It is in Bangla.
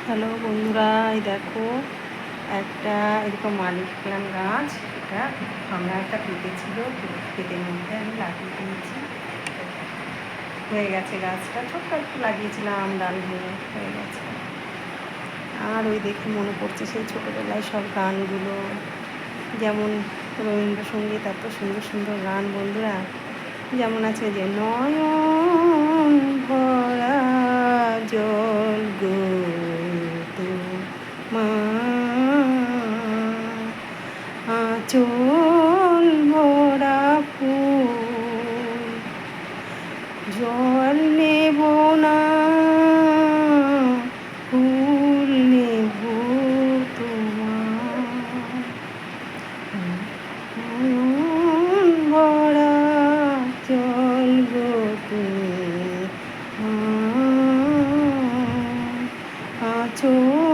হ্যালো বন্ধুরা, এই দেখো একটা এরকম মানি প্ল্যান্ট গাছ। এটা আমরা একটা পেতে ছিল, পেটের মধ্যে আমি লাগিয়ে দিয়েছি। হয়ে গেছে গাছটা, ছোট্ট একটু লাগিয়েছিলাম, ডাল হয়ে গেছে। আর ওই দেখে মনে পড়ছে সেই ছোটোবেলায় সব গানগুলো, যেমন রবীন্দ্রসঙ্গীত, এত সুন্দর সুন্দর গান বন্ধুরা। যেমন আছে যে নয়ন ভরা জল গো আঁচল ভরা ফুল, জল নেব না ফুল নেব তোমার, নয়ন ভরা জল গো তুমি আঁচল